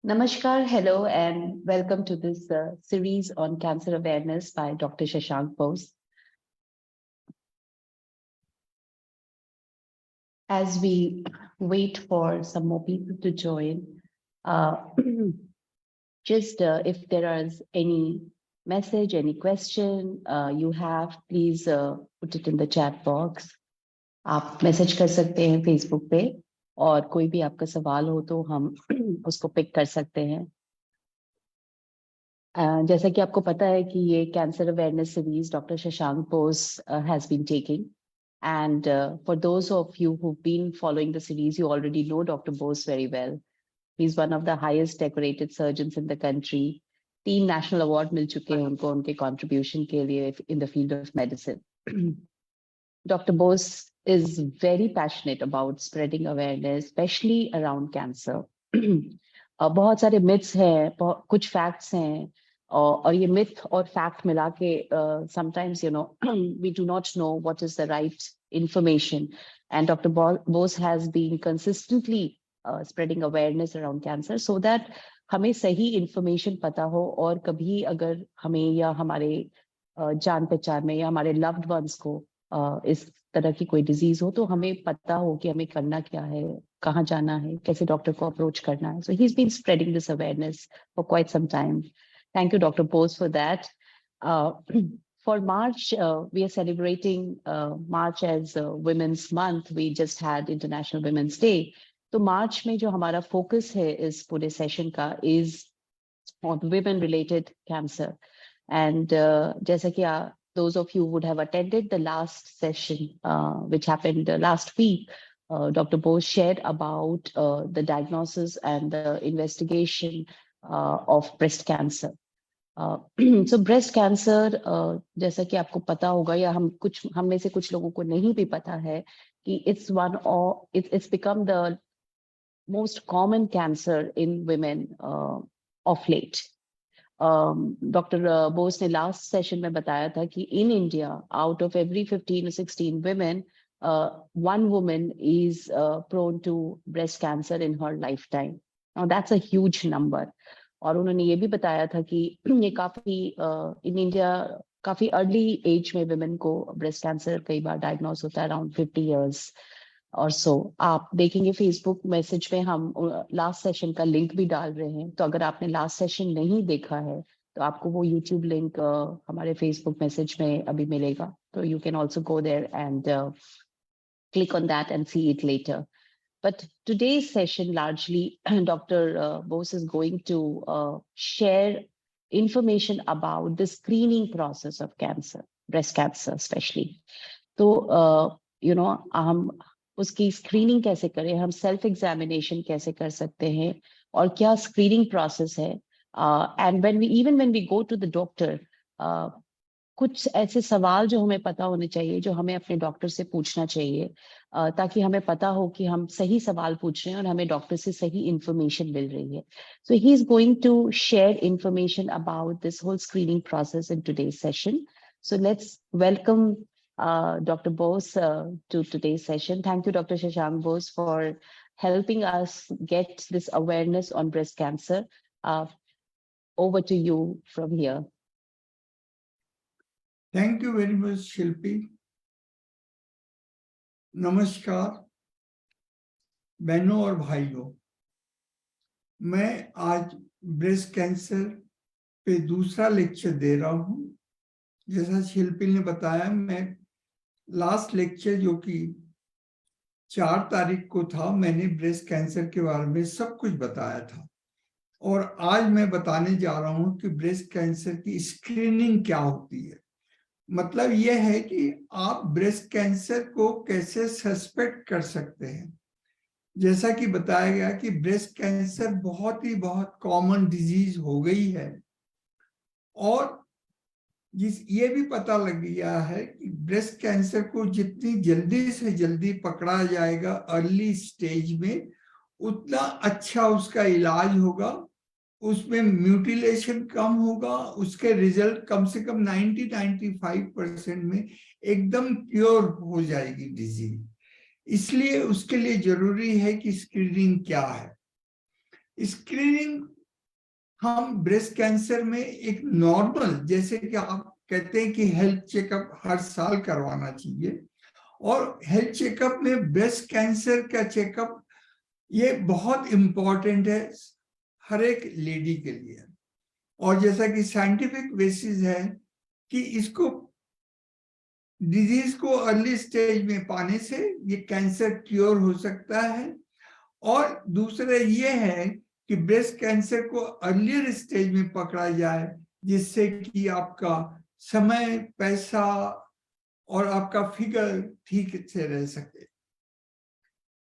Namaskar, hello, and welcome to this series on cancer awareness by Dr. Shashank Bose. As we wait for some more people to join, uh, just if there is any message, any question you have, please put it in the chat box. आप message कर सकते हैं Facebook पे और कोई भी आपका सवाल हो तो हम उसको पिक कर सकते हैं. जैसा कि आपको पता है कि ये cancer awareness series doctor Shashank Bose has been taking. And for those of you who've been following the series, you already know Dr. Bose very well. He's one of the highest decorated surgeons in the country. 3 national award मिल चुके हैं उनको उनके contribution के लिए in the field of medicine. Dr. Bose is very passionate about spreading awareness, especially around cancer. बहुत सारे myths हैं, कुछ facts हैं, और ये myth और fact मिला के sometimes we do not know what is the right information, and Dr. Bose has been consistently spreading awareness around cancer so that हमें सही information पता हो और कभी अगर हमें या हमारे जान पहचान में या हमारे loved ones को इस तरह की कोई डिजीज हो तो हमें पता हो कि हमें करना क्या है, कहाँ जाना है, कैसे डॉक्टर को अप्रोच करना है. So he's been spreading this awareness for quite some time. Thank you, Dr. Bose, for that. For March, we are celebrating March as Women's Month. We just had International Women's Day. तो मार्च में जो हमारा focus है इस पूरे session का is on women-related cancer. And जैसा कि those of you would have attended the last session, which happened last week, Dr. Bose shared about the diagnosis and the investigation of breast cancer. So breast cancer, जैसा कि आपको पता होगा या हम में से कुछ लोगों को नहीं भी पता है कि it's become the most common cancer in women of late. Dr. Bose ने last session में बताया था कि in India, out of every 15 or 16 women, one woman is prone to breast cancer in her lifetime. Now that's a huge number. और उन्होंने ये भी बताया था कि ये काफी in India काफी early age में women को breast cancer कई बार diagnose होता है around 50 years. और सो आप देखेंगे फेसबुक मैसेज में हम लास्ट सेशन का लिंक भी डाल रहे हैं, तो अगर आपने लास्ट सेशन नहीं देखा है तो आपको वो यूट्यूब लिंक हमारे फेसबुक मैसेज में अभी मिलेगा, तो you can also go there and click on that and see it later. But today's session largely Dr. Bose is going to share information about the screening process of cancer, breast cancer especially. तो हम उसकी screening कैसे करें, हम self examination कैसे कर सकते हैं और क्या स्क्रीनिंग प्रोसेस है. And when we go to the doctor, कुछ ऐसे सवाल जो हमें पता होने चाहिए, जो हमें अपने डॉक्टर से पूछना चाहिए, ताकि हमें पता हो कि हम सही सवाल पूछ रहे हैं और हमें डॉक्टर से सही इंफॉर्मेशन मिल रही है. So he is going to share information about this whole screening process in today's session. So let's welcome Dr. Bose to today's session. Thank you, Dr. Shashank Bose, for helping us get this awareness on breast cancer. Over to you from here. Thank you very much, Shilpi. नमस्कार बहनों और भाइयों, मैं आज breast cancer पे दूसरा lecture दे रहा हूँ. जैसा शिल्पी ने बताया, मैं लास्ट लेक्चर जो कि 4 तारीख को था, मैंने ब्रेस्ट कैंसर के बारे में सब कुछ बताया था. और आज मैं बताने जा रहा हूँ कि ब्रेस्ट कैंसर की स्क्रीनिंग क्या होती है. मतलब यह है कि आप ब्रेस्ट कैंसर को कैसे सस्पेक्ट कर सकते हैं. जैसा कि बताया गया कि ब्रेस्ट कैंसर बहुत कॉमन डिजीज हो गई है और ये भी पता लग गया है कि ब्रेस्ट कैंसर को जितनी जल्दी से जल्दी पकड़ा जाएगा अर्ली स्टेज में, उतना अच्छा उसका इलाज होगा, उसमें म्यूटिलेशन कम होगा, उसके रिजल्ट कम से कम 90-95% में एकदम क्योर हो जाएगी डिजीज. इसलिए उसके लिए जरूरी है कि स्क्रीनिंग क्या है. स्क्रीनिंग हम ब्रेस्ट कैंसर में एक नॉर्मल, जैसे कि आप कहते हैं कि हेल्थ चेकअप हर साल करवाना चाहिए, और हेल्थ चेकअप में ब्रेस्ट कैंसर का चेकअप ये बहुत इंपॉर्टेंट है हर एक लेडी के लिए। और जैसा कि साइंटिफिक बेसिस है कि इसको डिजीज को अर्ली स्टेज में पाने से ये कैंसर क्योर हो सकता है। और दूसरा ये है कि ब्रेस्ट कैंसर को अर्लियर स्टेज में पकड़ा जाए, जिससे कि आपका समय, पैसा और आपका फिगर ठीक से रह सके।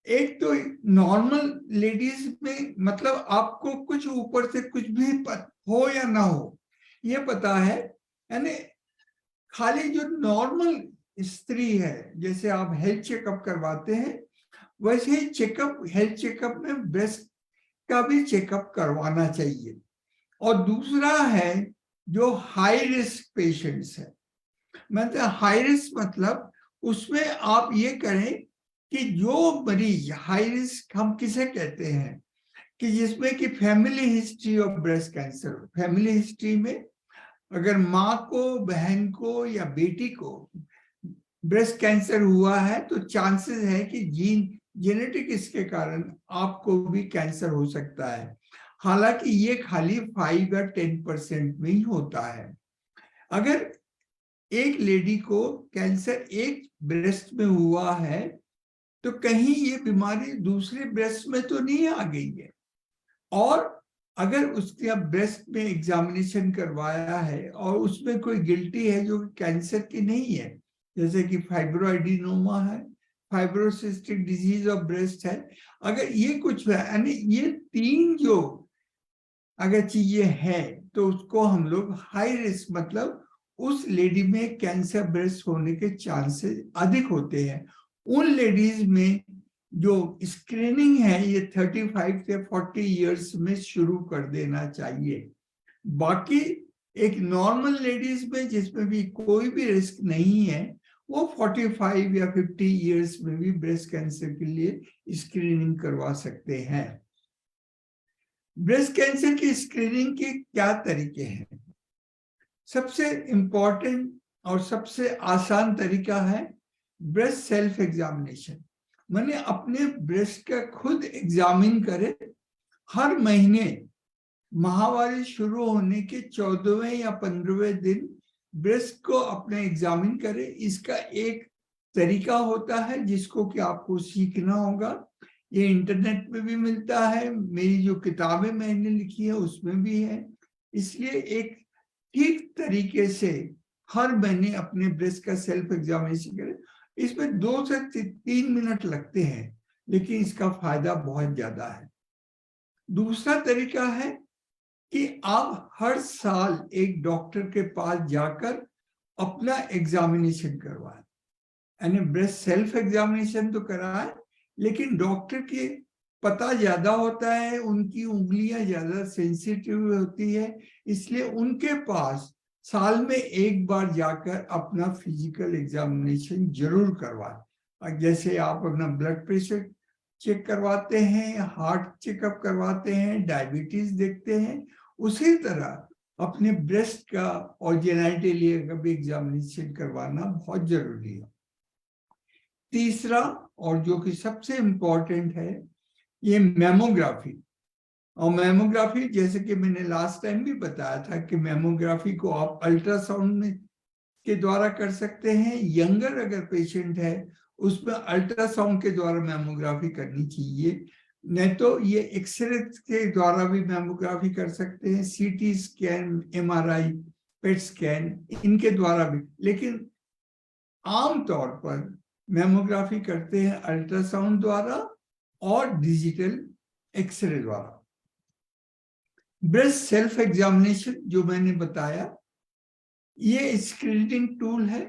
एक तो नॉर्मल लेडीज में मतलब आपको कुछ ऊपर से कुछ भी हो या ना हो ये पता है, यानी खाली जो नॉर्मल स्त्री है, जैसे आप हेल्थ चेकअप करवाते हैं वैसे ही चेकअप, हेल्थ चेकअप में ब्रेस्ट का भी चेकअप करवाना चाहिए। और दूसरा है जो हाई रिस्क पेशेंट्स है, मतलब हाई रिस्क मतलब उसमें आप ये करें कि जो मरीज हाई रिस्क हम किसे कहते हैं कि जिसमें कि family history of breast cancer, family history में अगर माँ को, बहन को या बेटी को ब्रेस्ट कैंसर हुआ है तो चांसेस है कि जेनेटिक इसके कारण आपको भी कैंसर हो सकता है। हालांकि ये खाली 5 या 10% में ही होता है। अगर एक लेडी को कैंसर एक ब्रेस्ट में हुआ है तो कहीं ये बीमारी दूसरे ब्रेस्ट में तो नहीं आ गई है। और अगर उसके ब्रेस्ट में एग्जामिनेशन करवाया है और उसमें कोई गिल्टी है जो कैंसर की नहीं है, जैसे कि फाइब्रोएडिनोमा है, फाइब्रोसिस्टिक डिजीज ऑफ ब्रेस्ट है, अगर ये कुछ है, यानी ये 3 जो अगर चीजें हैं तो उसको हम लोग हाई रिस्क, मतलब उस लेडी में कैंसर ब्रेस्ट होने के चांसेस अधिक होते हैं। उन लेडीज में जो स्क्रीनिंग है ये 35 से 40 इयर्स में शुरू कर देना चाहिए। बाकी एक नॉर्मल लेडीज में जिसमें भी कोई भी रिस्क नहीं है वो 45 या 50 इयर्स में भी ब्रेस्ट कैंसर के लिए स्क्रीनिंग करवा सकते हैं। ब्रेस्ट कैंसर की स्क्रीनिंग के क्या तरीके हैं? सबसे इंपॉर्टेंट और सबसे आसान तरीका है ब्रेस्ट सेल्फ एग्जामिनेशन, माने अपने ब्रेस्ट का खुद एग्जामिन करे। हर महीने माहवारी शुरू होने के 14वें या 15वें दिन ब्रेस्ट को अपने एग्जामिन करे। इसका एक तरीका होता है जिसको कि आपको सीखना होगा। ये इंटरनेट पे भी मिलता है, मेरी जो किताबें मैंने लिखी है उसमें भी है। इसलिए एक ठीक तरीके से हर महीने अपने ब्रेस्ट का सेल्फ एग्जामिनेशन करें। इसमें 2 से 3 मिनट लगते हैं लेकिन इसका फायदा बहुत ज्यादा है। दूसरा तरीका है कि आप हर साल एक डॉक्टर के पास जाकर अपना एग्जामिनेशन करवाएं, यानी ब्रेस्ट सेल्फ एग्जामिनेशन तो कराएं, लेकिन डॉक्टर के पता ज्यादा होता है, उनकी उंगलियां ज्यादा सेंसिटिव होती है, इसलिए उनके पास साल में एक बार जाकर अपना फिजिकल एग्जामिनेशन जरूर करवाएं। जैसे आप अपना ब्लड प्रेशर चेक करवाते हैं, हार्ट चेकअप करवाते हैं, डायबिटीज देखते हैं, उसी तरह अपने ब्रेस्ट का और जेनिटलिया का भी एग्जामिनेशन करवाना बहुत जरूरी है। तीसरा और जो कि सबसे इंपॉर्टेंट है ये मेमोग्राफी। और मेमोग्राफी जैसे कि मैंने लास्ट टाइम भी बताया था कि मेमोग्राफी को आप अल्ट्रासाउंड में के द्वारा कर सकते हैं। यंगर अगर पेशेंट है उसमें अल्ट्रासाउंड के द्वारा मेमोग्राफी करनी चाहिए, नहीं तो ये एक्सरे के द्वारा भी मेमोग्राफी कर सकते हैं, CT scan, MRI, PET scan, इनके द्वारा भी। लेकिन आमतौर पर मेमोग्राफी करते हैं अल्ट्रासाउंड द्वारा और डिजिटल एक्सरे द्वारा। ब्रेस्ट सेल्फ एग्जामिनेशन जो मैंने बताया ये स्क्रीनिंग टूल है,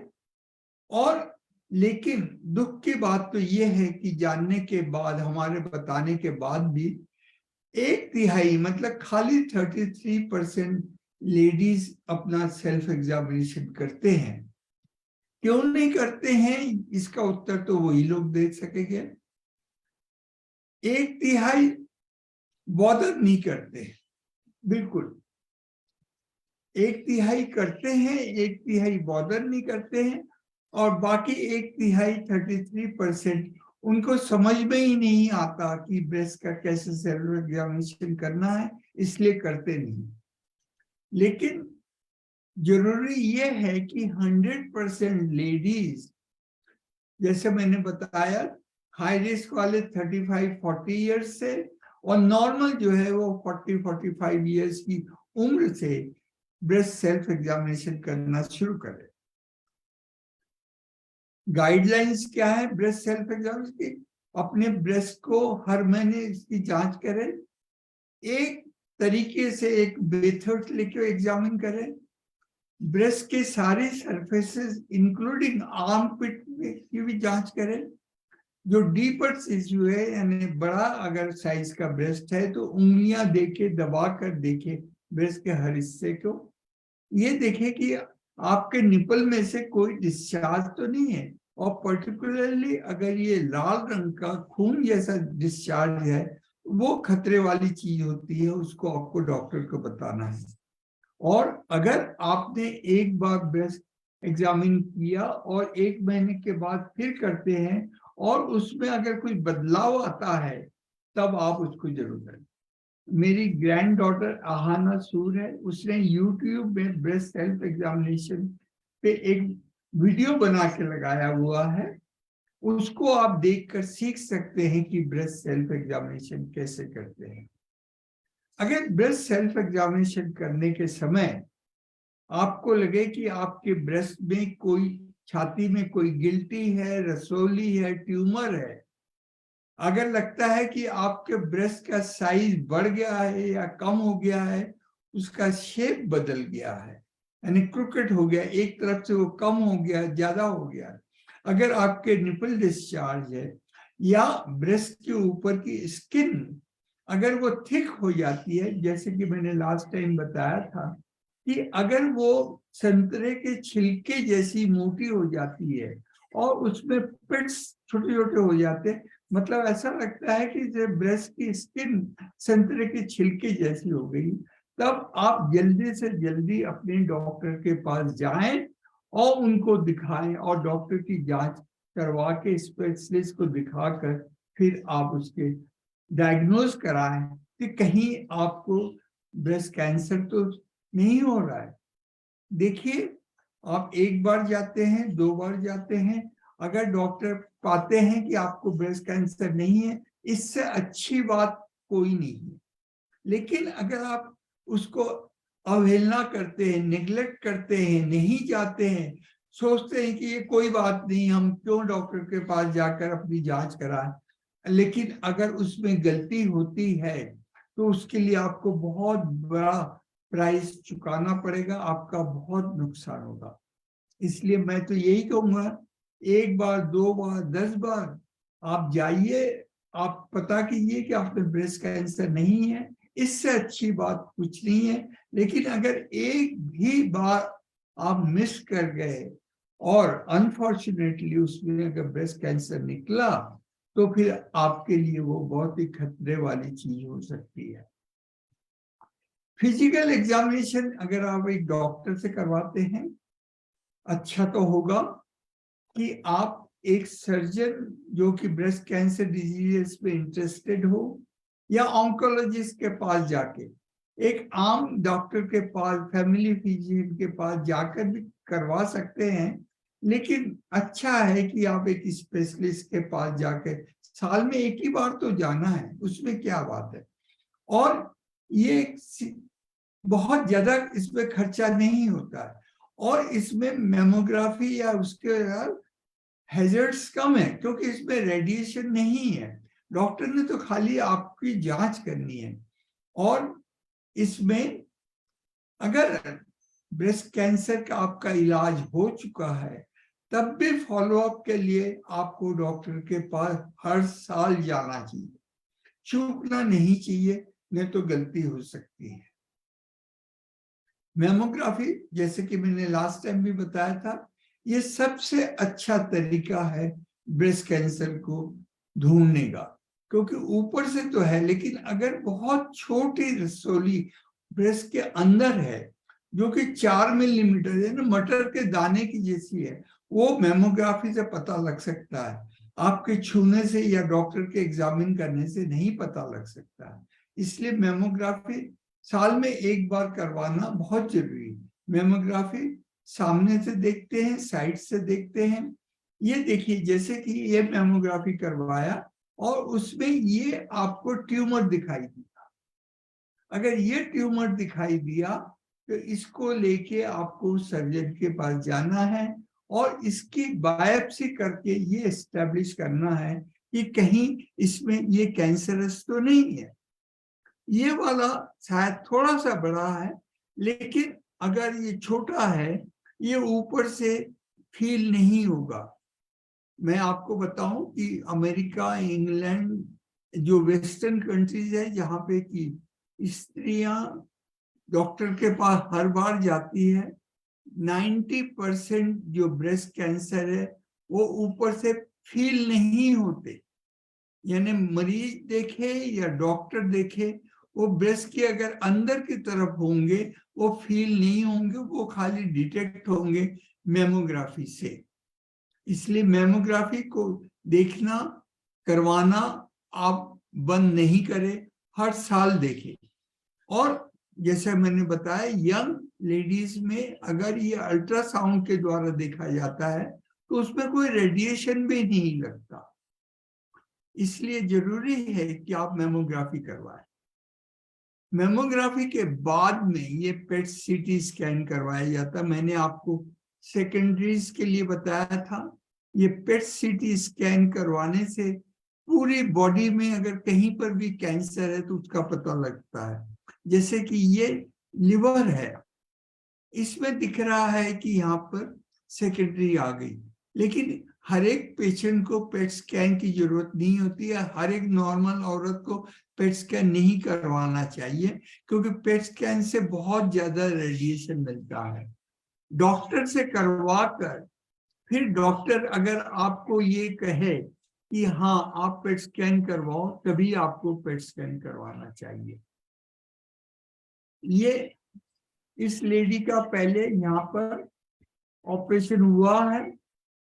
और लेकिन दुख की बात तो ये है कि जानने के बाद, हमारे बताने के बाद भी 1/3 मतलब खाली 33% लेडीज अपना सेल्फ एग्जामिनेशन करते हैं। क्यों नहीं करते हैं इसका उत्तर तो वही लोग दे सकेंगे। 1/3 बॉदर नहीं करते, बिल्कुल 1/3 करते हैं, 1/3 बॉदर नहीं करते हैं, और बाकी 1/3 33% उनको समझ में ही नहीं आता कि ब्रेस्ट का कैसे सेल्फ एग्जामिनेशन करना है, इसलिए करते नहीं। लेकिन जरूरी ये है कि 100% लेडीज, जैसे मैंने बताया, हाई रिस्क वाले 35-40 ईयर्स से, और नॉर्मल जो है वो 40-45 ईयर्स की उम्र से ब्रेस्ट सेल्फ एग्जामिनेशन करना शुरू करें। गाइडलाइंस क्या है ब्रेस्ट सेल्फ एग्जामिनेशन की? अपने ब्रेस्ट को हर महीने इसकी जांच करें, एक तरीके से एक मेथड लेके एग्जामिन करें, ब्रेस्ट के सारे सरफेसेस इंक्लूडिंग आर्म पिट की भी जांच करें। जो डीपर टिश्यू है, यानी बड़ा अगर साइज का ब्रेस्ट है तो उंगलियां देके दबा कर देखे ब्रेस्ट के हर हिस्से को, ये देखे कि आपके निपल में से कोई डिस्चार्ज तो नहीं है, और पर्टिकुलरली अगर ये लाल रंग का खून जैसा डिस्चार्ज है, वो खतरे वाली चीज होती है, उसको आपको डॉक्टर को बताना है। और अगर आपने एक बार ब्रेस्ट एग्जामिन किया और 1 महीने के बाद फिर करते हैं और उसमें अगर कोई बदलाव आता है, तब आप उसको जरूर करें। मेरी ग्रैंड डॉटर आहाना सूर है, उसने YouTube में ब्रेस्ट सेल्फ एग्जामिनेशन पे एक वीडियो बना के लगाया हुआ है, उसको आप देखकर सीख सकते हैं कि ब्रेस्ट सेल्फ एग्जामिनेशन कैसे करते हैं। अगर ब्रेस्ट सेल्फ एग्जामिनेशन करने के समय आपको लगे कि आपके ब्रेस्ट में कोई, छाती में कोई गिल्टी है, रसोली है, ट्यूमर है, अगर लगता है कि आपके ब्रेस्ट का साइज बढ़ गया है या कम हो गया है, उसका शेप बदल गया है, यानी क्रिकेट हो गया, एक तरफ से वो कम हो गया, ज्यादा हो गया है, अगर आपके निपल डिस्चार्ज है, या ब्रेस्ट के ऊपर की स्किन अगर वो थिक हो जाती है, जैसे कि मैंने लास्ट टाइम बताया था कि अगर वो संतरे के छिलके जैसी मोटी हो जाती है और उसमें पिट्स छोटे छोटे हो जाते हैं, मतलब ऐसा लगता है कि जब ब्रेस्ट की स्किन संतरे के छिलके जैसी हो गई, तब आप जल्दी से जल्दी अपने डॉक्टर के पास जाएं और उनको दिखाएं, और डॉक्टर की जांच करवा के स्पेशलिस्ट को दिखाकर फिर आप उसके डायग्नोज कराएं कि कहीं आपको ब्रेस्ट कैंसर तो नहीं हो रहा है। देखिए, आप 1 बार जाते हैं, 2 बार जाते हैं, अगर डॉक्टर पाते हैं कि आपको ब्रेस्ट कैंसर नहीं है, इससे अच्छी बात कोई नहीं है। लेकिन अगर आप उसको अवहेलना करते हैं, निग्लेक्ट करते हैं, नहीं जाते हैं, सोचते हैं कि ये कोई बात नहीं, हम क्यों डॉक्टर के पास जाकर अपनी जांच कराएं, लेकिन अगर उसमें गलती होती है तो उसके लिए आपको बहुत बड़ा प्राइस चुकाना पड़ेगा, आपका बहुत नुकसान होगा। इसलिए मैं तो यही कहूंगा, 1 बार, 2 बार, 10 बार आप जाइए, आप पता कीजिए कि आप में ब्रेस्ट कैंसर नहीं है, इससे अच्छी बात कुछ नहीं है। लेकिन अगर एक भी बार आप मिस कर गए और अनफॉर्चुनेटली उसमें अगर ब्रेस्ट कैंसर निकला, तो फिर आपके लिए वो बहुत ही खतरे वाली चीज हो सकती है। फिजिकल एग्जामिनेशन अगर आप एक डॉक्टर से करवाते हैं, अच्छा तो होगा कि आप एक सर्जन जो कि ब्रेस्ट कैंसर डिजीज में इंटरेस्टेड हो, या ऑन्कोलॉजिस्ट के पास जाके, एक आम डॉक्टर के पास, फैमिली फिजिशियन के पास जाकर भी करवा सकते हैं। लेकिन अच्छा है कि आप एक स्पेशलिस्ट के पास जाकर, साल में 1 ही बार तो जाना है, उसमें क्या बात है। और ये बहुत ज्यादा इसमें खर्चा नहीं होता है, और इसमें मेमोग्राफी या उसके हैजर्ड्स कम है, क्योंकि इसमें रेडिएशन नहीं है। डॉक्टर ने तो खाली आपकी जांच करनी है, और इसमें अगर ब्रेस्ट कैंसर का आपका इलाज हो चुका है, तब भी फॉलोअप के लिए आपको डॉक्टर के पास हर साल जाना चाहिए, चूकना नहीं चाहिए, नहीं तो गलती हो सकती है। मेमोग्राफी, जैसे कि मैंने लास्ट टाइम भी बताया था, ये सबसे अच्छा तरीका है ब्रेस्ट कैंसर को ढूंढने का। क्योंकि ऊपर से तो है, लेकिन अगर बहुत छोटी रसोली ब्रेस्ट के अंदर है जो कि 4 मिलीमीटर है ना, मटर के दाने की जैसी है, वो मेमोग्राफी से पता लग सकता है, आपके छूने से या डॉक्टर के एग्जामिन करने से नहीं पता लग सकता है। इसलिए मेमोग्राफी साल में एक बार करवाना बहुत जरूरी है। मेमोग्राफी सामने से देखते हैं, साइड से देखते हैं। ये देखिए, जैसे कि ये मेमोग्राफी करवाया और उसमें ये आपको ट्यूमर दिखाई दिया। अगर ये ट्यूमर दिखाई दिया तो इसको लेके आपको सर्जन के पास जाना है और इसकी बायोप्सी करके ये एस्टेब्लिश करना है कि कहीं इसमें ये कैंसरस तो नहीं है। ये वाला शायद थोड़ा सा बड़ा है, लेकिन अगर ये छोटा है, ये ऊपर से फील नहीं होगा। मैं आपको बताऊं कि अमेरिका, इंग्लैंड, जो वेस्टर्न कंट्रीज है जहां पे कि स्त्रियां डॉक्टर के पास हर बार जाती है, 90% जो ब्रेस्ट कैंसर है वो ऊपर से फील नहीं होते। यानी मरीज देखे या डॉक्टर देखे, वो ब्रेस्ट के अगर अंदर की तरफ होंगे वो फील नहीं होंगे, वो खाली डिटेक्ट होंगे मेमोग्राफी से। इसलिए मेमोग्राफी को देखना, करवाना आप बंद नहीं करें, हर साल देखें। और जैसे मैंने बताया, यंग लेडीज में अगर ये अल्ट्रासाउंड के द्वारा देखा जाता है तो उसमें कोई रेडिएशन भी नहीं लगता, इसलिए जरूरी है कि आप मेमोग्राफी करवाएं। मेमोग्राफी के बाद में ये पेट सीटी स्कैन करवाया जाता। मैंने आपको सेकेंडरीज के लिए बताया था। ये पेट सीटी स्कैन करवाने से पूरी बॉडी में अगर कहीं पर भी कैंसर है तो उसका पता लगता है। जैसे कि ये लिवर है, इसमें दिख रहा है कि यहाँ पर सेकेंडरी आ गई, लेकिन हर एक पेशेंट को पेट स्कैन की जरूरत नहीं होती है। हर एक नॉर्मल औरत को पेट स्कैन नहीं करवाना चाहिए, क्योंकि पेट स्कैन से बहुत ज्यादा रेडिएशन मिलता है। डॉक्टर से करवा कर फिर डॉक्टर अगर आपको ये कहे कि हाँ आप पेट स्कैन करवाओ, तभी आपको पेट स्कैन करवाना चाहिए। ये इस लेडी का पहले यहाँ पर ऑपरेशन हुआ है,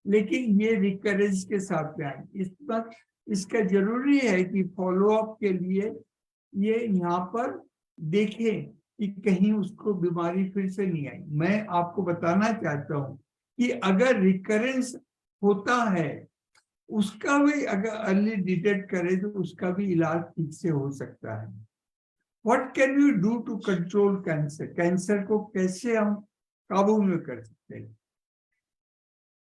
लेकिन ये रिकरेंस के साथ में आई। इस पर इसका जरूरी है कि फॉलोअप के लिए ये यहाँ पर देखें कि कहीं उसको बीमारी फिर से नहीं आई। मैं आपको बताना चाहता हूँ कि अगर रिकरेंस होता है, उसका भी अगर अर्ली डिटेक्ट करें तो उसका भी इलाज ठीक से हो सकता है। What can you do to control cancer? Cancer को कैसे हम काबू में कर सकते हैं?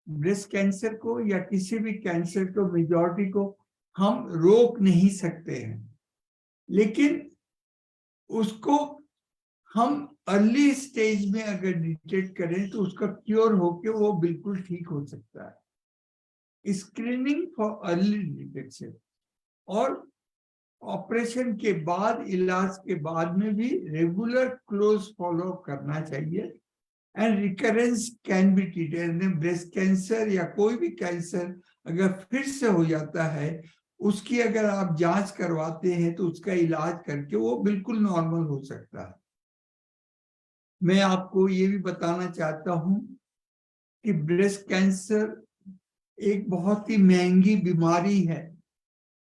ब्रेस्ट कैंसर को या किसी भी कैंसर को, मेजॉरिटी को हम रोक नहीं सकते हैं, लेकिन उसको हम अर्ली स्टेज में अगर डिटेक्ट करें तो उसका क्योर होके वो बिल्कुल ठीक हो सकता है। स्क्रीनिंग फॉर अर्ली डिटेक्शन और ऑपरेशन के बाद, इलाज के बाद में भी रेगुलर क्लोज फॉलो करना चाहिए। And recurrence can be treated. Breast cancer या कोई भी कैंसर अगर फिर से हो जाता है, उसकी अगर आप जांच करवाते हैं तो उसका इलाज करके वो बिल्कुल नॉर्मल हो सकता है। मैं आपको ये भी बताना चाहता हूं कि ब्रेस्ट कैंसर एक बहुत ही महंगी बीमारी है।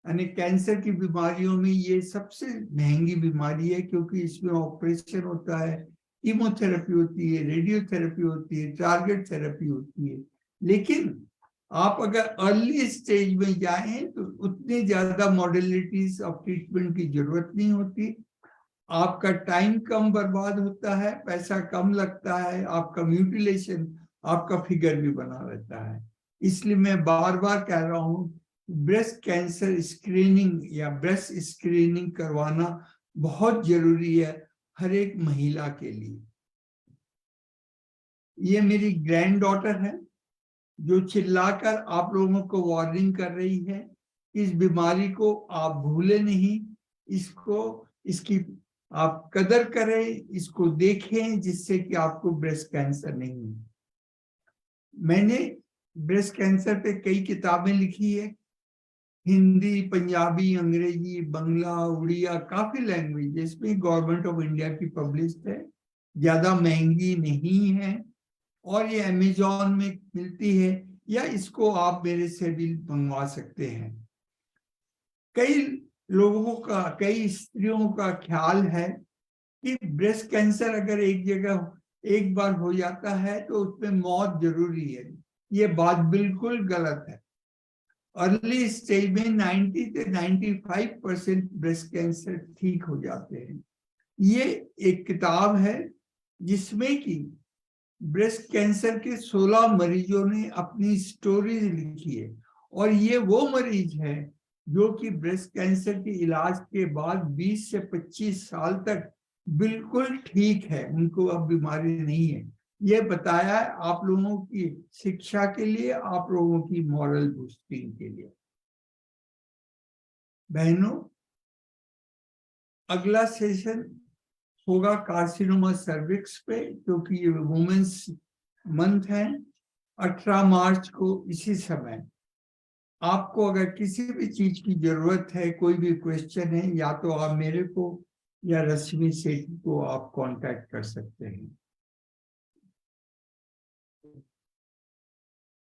यानी कैंसर की बीमारियों में ये सबसे महंगी बीमारी है, क्योंकि इसमें ऑपरेशन होता है, कीमोथेरेपी होती है, रेडियोथेरेपी होती है, टारगेट थेरेपी होती है। लेकिन आप अगर अर्ली स्टेज में जाएं तो उतनी ज्यादा मॉडलिटीज ऑफ ट्रीटमेंट की जरूरत नहीं होती। आपका टाइम कम बर्बाद होता है, पैसा कम लगता है, आपका म्यूटिलेशन, आपका फिगर भी बना रहता है। इसलिए मैं बार बार कह रहा हूं, ब्रेस्ट कैंसर स्क्रीनिंग या ब्रेस्ट स्क्रीनिंग करवाना बहुत जरूरी है हर एक महिला के लिए। ये मेरी ग्रैंड डॉटर है जो चिल्लाकर आप लोगों को वार्निंग कर रही है, इस बीमारी को आप भूले नहीं, इसको, इसकी आप कदर करें, इसको देखें, जिससे कि आपको ब्रेस्ट कैंसर नहीं हो। मैंने ब्रेस्ट कैंसर पे कई किताबें लिखी है, हिंदी, पंजाबी, अंग्रेजी, बंगला, उड़िया, काफी लैंग्वेजेस में गवर्नमेंट ऑफ इंडिया की पब्लिश्ड है, ज्यादा महंगी नहीं है, और ये अमेजोन में मिलती है, या इसको आप मेरे से भी मंगवा सकते हैं। कई लोगों का, कई स्त्रियों का ख्याल है कि ब्रेस्ट कैंसर अगर एक जगह एक बार हो जाता है तो उसमें मौत जरूरी है। ये बात बिल्कुल गलत है। अर्ली स्टेज में 90 से 95% ब्रेस्ट कैंसर ठीक हो जाते हैं। ये एक किताब है जिसमें कि ब्रेस्ट कैंसर के 16 मरीजों ने अपनी स्टोरीज लिखी है, और ये वो मरीज है जो कि ब्रेस्ट कैंसर के इलाज के बाद 20 से 25 साल तक बिल्कुल ठीक है, उनको अब बीमारी नहीं है। ये बताया है आप लोगों की शिक्षा के लिए, आप लोगों की मॉरल बूस्टिंग के लिए। बहनों, अगला सेशन होगा कार्सिनोमा सर्विक्स पे, क्योंकि ये वुमेन्स मंथ है। 18 मार्च को इसी समय आपको अगर किसी भी चीज की जरूरत है, कोई भी क्वेश्चन है, या तो आप मेरे को या रश्मि सेठी को आप कांटेक्ट कर सकते हैं।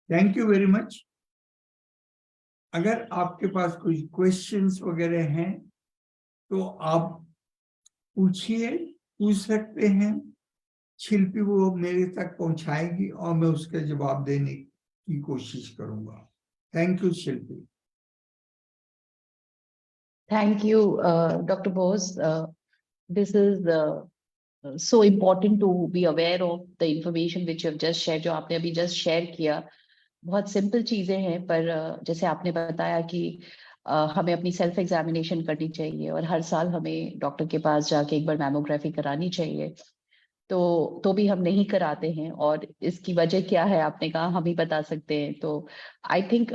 Thank you very much. अगर आपके पास कोई क्वेश्चंस वगैरह हैं तो आप पूछिए, पूछ सकते हैं। शिल्पी वो मेरे तक पहुंचाएगी और मैं उसका जवाब देने की कोशिश करूंगा। Thank you Shilpi. Thank you, Dr. Bose. This is so important to be aware of the information which you have just shared, जो आपने अभी just share किया। बहुत सिंपल चीजें हैं, पर जैसे आपने बताया कि हमें अपनी सेल्फ एग्जामिनेशन करनी चाहिए और हर साल हमें डॉक्टर के पास जाके एक बार मैमोग्राफी करानी चाहिए। तो भी हम नहीं कराते हैं, और इसकी वजह क्या है आपने कहा, हम ही बता सकते हैं। तो आई थिंक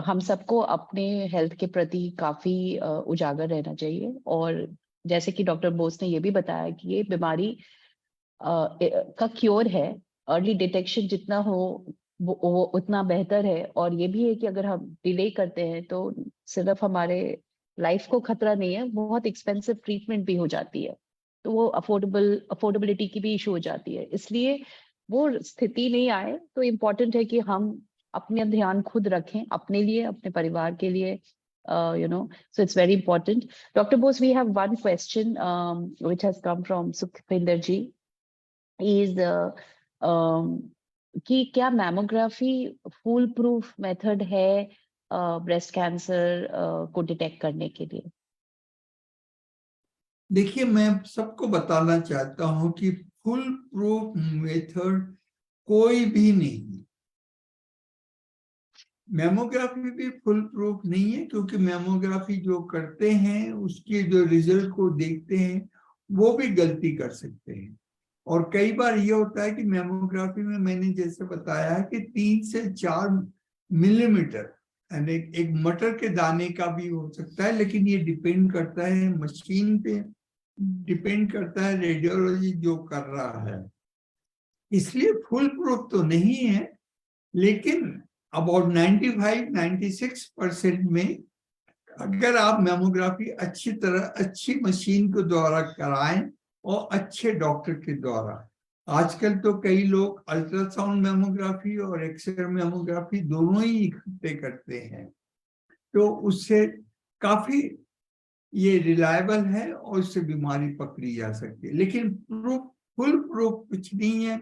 हम सबको अपने हेल्थ के प्रति काफी उजागर रहना चाहिए। और जैसे कि डॉक्टर बोस ने ये भी बताया कि ये बीमारी का क्योर है, अर्ली डिटेक्शन जितना हो वो उतना बेहतर है। और ये भी है कि अगर हम डिले करते हैं तो सिर्फ हमारे लाइफ को खतरा नहीं है, बहुत एक्सपेंसिव ट्रीटमेंट भी हो जाती है, तो वो अफोर्डेबिलिटी की भी इशू हो जाती है। इसलिए वो स्थिति नहीं आए तो इम्पोर्टेंट है कि हम अपने ध्यान खुद रखें, अपने लिए, अपने परिवार के लिए, so it's very important. Dr. Bose, we have one question which has come from Sukhvinder ji. Is कि क्या मैमोग्राफी फूल प्रूफ मेथड है ब्रेस्ट कैंसर को डिटेक्ट करने के लिए? देखिए, मैं सबको बताना चाहता हूं कि फुल प्रूफ मेथड कोई भी नहीं। मैमोग्राफी भी फुल प्रूफ नहीं है, क्योंकि मैमोग्राफी जो करते हैं उसके जो रिजल्ट को देखते हैं वो भी गलती कर सकते हैं। और कई बार ये होता है कि मैमोग्राफी में मैंने जैसे बताया है कि 3 से 4 मिलीमीटर यानी एक मटर के दाने का भी हो सकता है, लेकिन ये डिपेंड करता है मशीन पे, डिपेंड करता है रेडियोलॉजी जो कर रहा है। इसलिए फुल प्रूफ तो नहीं है, लेकिन अबाउट 95-96% में अगर आप मैमोग्राफी अच्छी तरह, अच्छी मशीन के द्वारा कराएं और अच्छे डॉक्टर के द्वारा। आजकल तो कई लोग अल्ट्रासाउंड मैमोग्राफी और एक्सरे मैमोग्राफी दोनों ही इकट्ठे करते हैं, तो उससे काफी ये रिलायबल है और उससे बीमारी पकड़ी जा सकती है। लेकिन फुल प्रूफ कुछ नहीं है,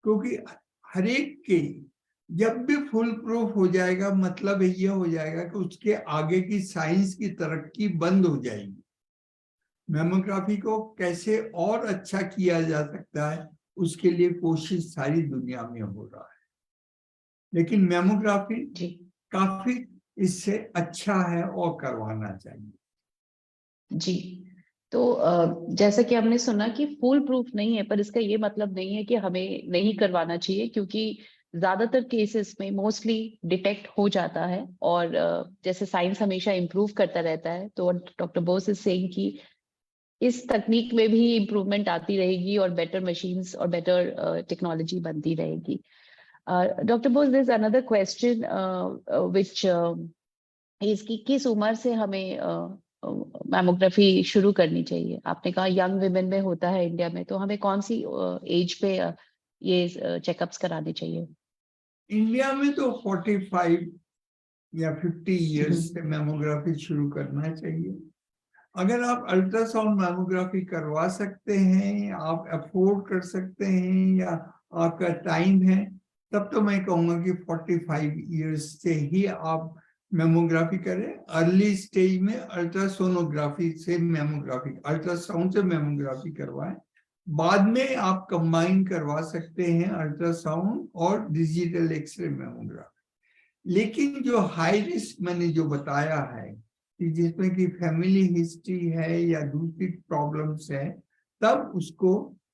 क्योंकि हर एक के जब भी फुल प्रूफ हो जाएगा मतलब ये हो जाएगा कि उसके आगे की साइंस की तरक्की बंद हो जाएगी। मैमोग्राफी को कैसे और अच्छा किया जा सकता है उसके लिए कोशिश सारी दुनिया में हो रहा है, लेकिन मैमोग्राफी काफी इससे अच्छा है और करवाना चाहिए। जी, तो जैसा कि हमने सुना कि फुल प्रूफ नहीं है, पर इसका ये मतलब नहीं है कि हमें नहीं करवाना चाहिए, क्योंकि ज्यादातर केसेस में मोस्टली डिटेक्ट हो जाता है। और जैसे साइंस हमेशा इम्प्रूव करता रहता है, तो डॉक्टर बोस इज सेइंग कि इस तकनीक में भी इम्प्रूवमेंट आती रहेगी और बेटर मशीन्स और बेटर टेक्नोलॉजी बनती रहेगी। Doctor Bose, there is another question which इसकी किस उम्र से हमें मैमोग्राफी शुरू करनी चाहिए? आपने कहा यंग विमेन में होता है इंडिया में, तो हमें कौन सी एज पे ये चेकअप्स कराने चाहिए? इंडिया में तो 45 या 50 इयर्स से मैमोग्राफी शुरू करना चाहिए। अगर आप अल्ट्रासाउंड मैमोग्राफी करवा सकते हैं, आप अफोर्ड कर सकते हैं, या आपका टाइम है, तब तो मैं कहूंगा कि 45 इयर्स से ही आप मैमोग्राफी करें। अर्ली स्टेज में अल्ट्रासोनोग्राफी से मैमोग्राफी, अल्ट्रासाउंड से मैमोग्राफी करवाएं। बाद में आप कंबाइन करवा सकते हैं अल्ट्रासाउंड और डिजिटल एक्सरे मैमोग्राफी। लेकिन जो हाई रिस्क मैंने जो बताया है कि जिसमें कि फैमिली हिस्ट्री है या दूसरी प्रॉब्लम्स है, तब उसको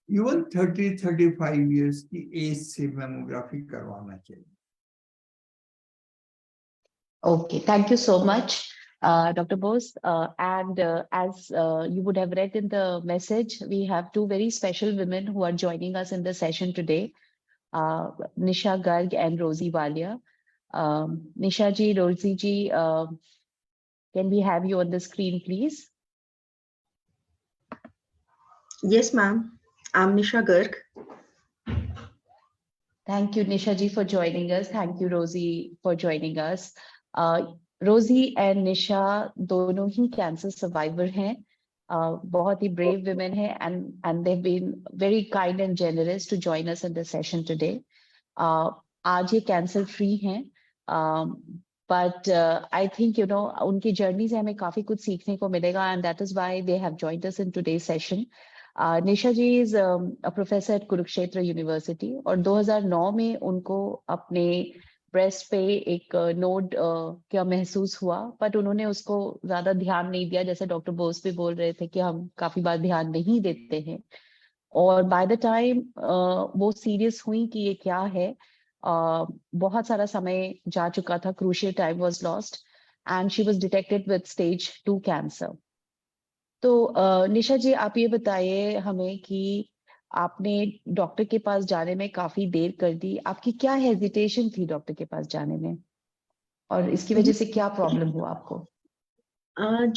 इवन 30-35 इयर्स की एज से मैमोग्राफी करवाना चाहिए। Okay, thank you so much, Dr. Bose. And as you would have read in the message, we have two very special women who are joining us in the session today, Nisha Garg and Rosie Walia. Nisha ji, Rosie ji, can we have you on the screen, please? Yes, ma'am. I'm Nisha Garg. Thank you, Nisha ji, for joining us. Thank you, Rosie, for joining us. Rosie and Nisha दोनों ही cancer survivor हैं, बहुत ही brave women हैं, and they've been very kind and generous to join us in the session today. आज ये cancer free हैं, but I think उनकी journey से हमें काफी कुछ सीखने को मिलेगा, and that is why they have joined us in today's session. Nisha ji is a professor at Kurukshetra University, और 2009 में उनको अपने ब्रेस्ट पे एक नोड क्या महसूस हुआ, बट उन्होंने उसको ज्यादा ध्यान नहीं दिया। जैसे डॉक्टर बोस भी बोल रहे थे कि हम काफी बार ध्यान नहीं देते हैं, और बाय द टाइम वो सीरियस हुई कि ये क्या है, बहुत सारा समय जा चुका था, crucial time was lost, and she was detected with stage 2 cancer. तो निशा जी, आप ये बताइए हमें कि आपने डॉक्टर के पास जाने में काफी देर कर दी, आपकी क्या हेजिटेशन थी डॉक्टर के पास जाने में, और इसकी वजह से क्या प्रॉब्लम हुआ आपको?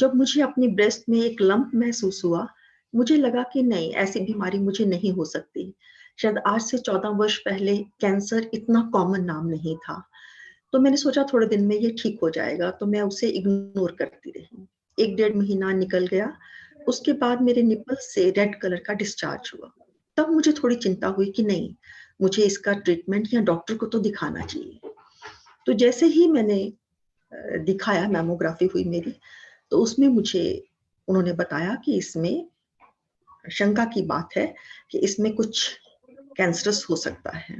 जब मुझे अपनी ब्रेस्ट में एक लंप महसूस हुआ, मुझे लगा कि नहीं, ऐसी बीमारी मुझे नहीं हो सकती। शायद आज से 14 वर्ष पहले कैंसर इतना कॉमन नाम नहीं था, तो मैंने सोचा थोड़े दिन में ये ठीक हो जाएगा, तो मैं उसे इग्नोर करती रही। 1-1.5 महीना निकल गया, उसके बाद मेरे निपल से रेड कलर का डिस्चार्ज हुआ। तब मुझे थोड़ी चिंता हुई कि नहीं, मुझे इसका ट्रीटमेंट या डॉक्टर को तो दिखाना चाहिए। तो जैसे ही मैंने दिखाया, मैमोग्राफी हुई मेरी, तो उसमें मुझे उन्होंने बताया कि इसमें शंका की बात है कि इसमें कुछ कैंसरस हो सकता है।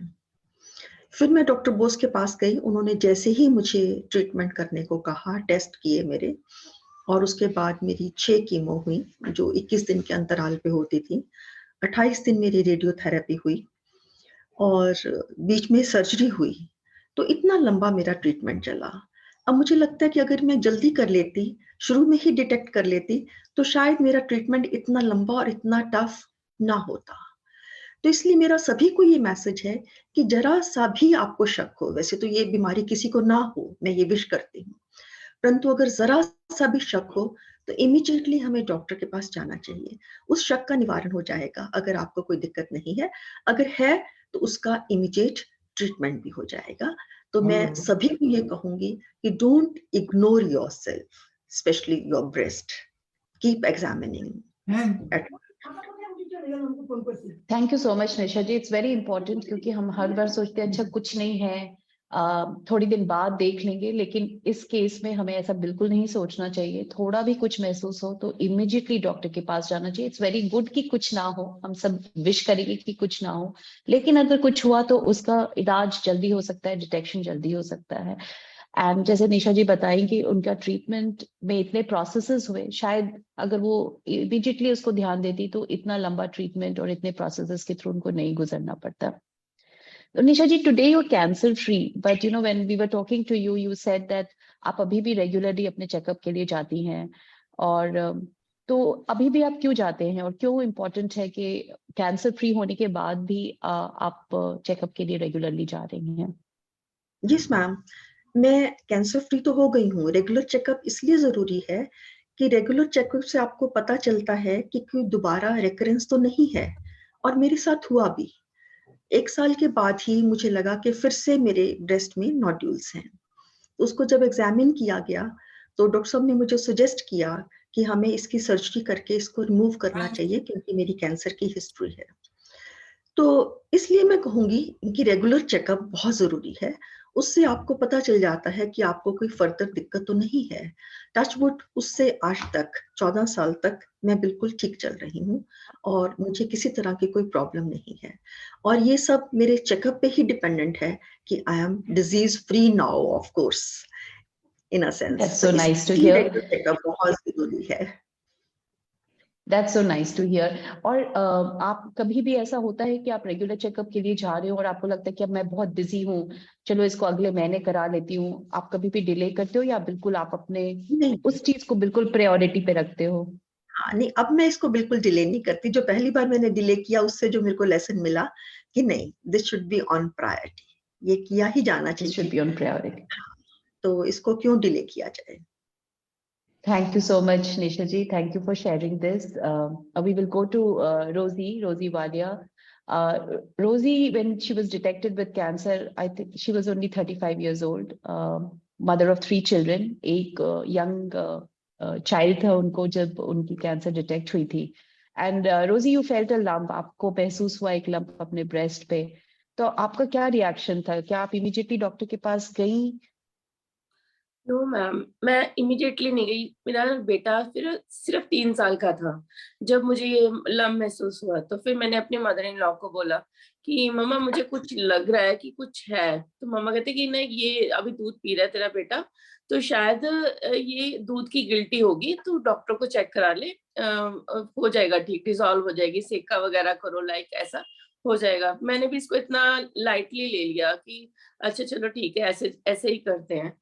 फिर मैं डॉक्टर बोस के पास गई, उन्होंने जैसे ही मुझे ट्रीटमेंट करने को कहा, टेस्ट किए मेरे, और उसके बाद मेरी 6 कीमो हुई, जो 21 दिन के अंतराल पे होती थी। 28 दिन मेरी रेडियोथेरेपी हुई, और बीच में सर्जरी हुई। तो इतना लंबा मेरा ट्रीटमेंट चला। अब मुझे लगता है कि अगर मैं जल्दी कर लेती, शुरू में ही डिटेक्ट कर लेती, तो शायद मेरा ट्रीटमेंट इतना लंबा और इतना टफ ना होता। तो इसलिए मेरा सभी को ये मैसेज है कि जरा सा भी आपको शक हो, वैसे तो ये बीमारी किसी को ना हो, मैं ये विश करती हूँ, परंतु अगर जरा सा भी शक हो तो इमीडिएटली हमें डॉक्टर के पास जाना चाहिए। उस शक का निवारण हो जाएगा अगर आपको कोई दिक्कत नहीं है, अगर है तो उसका इमीडिएट ट्रीटमेंट भी हो जाएगा। तो मैं सभी को ये कहूंगी कि don't ignore yourself, especially your breast, keep examining. Thank you so much Nisha ji, it's very important, क्योंकि हम हर बार सोचते हैं अच्छा कुछ नहीं है, थोड़ी दिन बाद देख लेंगे, लेकिन इस केस में हमें ऐसा बिल्कुल नहीं सोचना चाहिए। थोड़ा भी कुछ महसूस हो तो इमीडिएटली डॉक्टर के पास जाना चाहिए। इट्स वेरी गुड कि कुछ ना हो, हम सब विश करेंगे कि कुछ ना हो, लेकिन अगर कुछ हुआ तो उसका इलाज जल्दी हो सकता है, डिटेक्शन जल्दी हो सकता है। एंड जैसे निशा जी बताएं कि उनका ट्रीटमेंट में इतने प्रोसेसेस हुए, शायद अगर वो इमीडिएटली उसको ध्यान देती तो इतना लंबा ट्रीटमेंट और इतने प्रोसेसेस के थ्रू उनको नहीं गुजरना पड़ता। तो Nisha ji, today you are cancer free, but when we were talking to you, you said that आप अभी भी रेगुलरली अपने चेकअप के लिए जाती हैं, और तो अभी भी आप क्यों जाते हैं, और क्यों इम्पोर्टेंट है कि कैंसर फ्री होने के बाद भी आप चेकअप के लिए रेगुलरली जा रही हैं? यस मैम, मैं कैंसर फ्री तो हो गई हूँ। रेगुलर चेकअप इसलिए जरूरी है कि रेगुलर चेकअप से आपको पता चलता है कि कोई दोबारा रेकरेंस तो नहीं है, और मेरे साथ हुआ भी। 1 साल के बाद ही मुझे लगा कि फिर से मेरे ब्रेस्ट में नोड्यूल्स हैं। उसको जब एग्जामिन किया गया तो डॉक्टर साहब ने मुझे सजेस्ट किया कि हमें इसकी सर्जरी करके इसको रिमूव करना चाहिए, क्योंकि मेरी कैंसर की हिस्ट्री है। तो इसलिए मैं कहूंगी कि रेगुलर चेकअप बहुत जरूरी है। उससे आपको पता चल जाता है कि आपको कोई फर्दर दिक्कत तो नहीं है। टचवुड, उससे आज तक 14 साल तक मैं बिल्कुल ठीक चल रही हूँ और मुझे किसी तरह की कोई प्रॉब्लम नहीं है। और ये सब मेरे चेकअप पे ही डिपेंडेंट है कि I am disease free now, of course, in a sense. That's तो so nice to इसलिए hear. रेगुलर चेकअप बहुत जरूरी है। That's so nice to hear. और आप कभी भी ऐसा होता है कि आप रेगुलर चेकअप के लिए जा रहे हो और आपको लगता है कि अब मैं बहुत बिजी हूँ, चलो इसको अगले महीने करा लेती हूँ, आप कभी भी डिले करते हो या बिल्कुल आप अपने नहीं, उस चीज को बिल्कुल प्रायोरिटी पे रखते हो? हाँ, नहीं, अब मैं इसको बिल्कुल डिले नहीं करती। जो पहली बार मैंने डिले किया उससे जो मेरे को लेसन मिला कि नहीं, this should be on priority, ये किया ही जाना This should चाहिए। be on priority. तो इसको क्यों डिले किया जाए। Thank you so much, Nisha ji. Thank you for sharing this. We will go to Rosie Wadia. Rosie, when she was detected with cancer, I think she was only 35 years old, mother of 3 children. एक young child था उनको जब उनकी cancer detect हुई थी. And Rosie, you felt a lump. आपको महसूस हुआ एक lump अपने breast पे. तो आपका क्या reaction था? क्या आप immediately डॉक्टर के पास गई? नो मैम, मैं इमीडिएटली नहीं गई। मेरा बेटा फिर सिर्फ 3 साल का था जब मुझे ये लम्प महसूस हुआ। तो फिर मैंने अपने मदर इन लॉ को बोला कि मम्मा मुझे कुछ लग रहा है कि कुछ है। तो मम्मा कहते कि नहीं, ये अभी दूध पी रहा है तेरा बेटा, तो शायद ये दूध की गिल्टी होगी, तू डॉक्टर को चेक करा ले, हो जाएगा ठीक, डिसॉल्व हो जाएगी, सेका वगैरह करो, लाइक ऐसा हो जाएगा। मैंने भी इसको इतना लाइटली ले लिया कि अच्छा चलो ठीक है, ऐसे ऐसे ही करते हैं।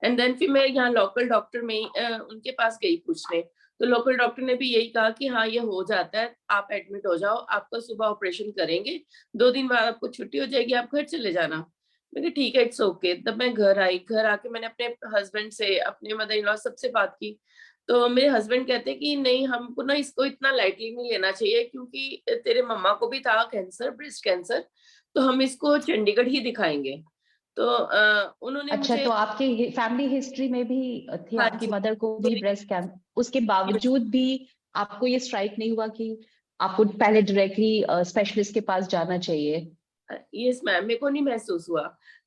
एंड देन फिर मैं यहाँ लोकल डॉक्टर में उनके पास गई पूछने। तो लोकल डॉक्टर ने भी यही कहा कि हाँ ये हो जाता है, आप एडमिट हो जाओ, आपका सुबह ऑपरेशन करेंगे, 2 दिन बाद आपको छुट्टी हो जाएगी, आप घर चले जाना। मैंने कहा ठीक है, इट्स ओके। तब मैं घर आई, घर आके मैंने अपने हस्बैंड से, अपने मदर इन लॉ सबसे बात की। तो मेरे हस्बैंड कहते हैं कि नहीं, हमको ना इसको इतना लाइटली नहीं लेना चाहिए, क्योंकि तेरे मम्मा को भी था कैंसर, ब्रेस्ट कैंसर, तो हम इसको चंडीगढ़ ही दिखाएंगे। तो उन्होंने अच्छा, मुझे, तो आपके फैमिली हिस्ट्री में भी थी, हाँ आपकी जी, मदर को भी ब्रेस्ट कैंसर, उसके बावजूद भी आपको ये स्ट्राइक नहीं हुआ कि आपको पहले डायरेक्टली स्पेशलिस्ट के पास जाना चाहिए? यस मैम, मेरे को नहीं महसूस हुआ।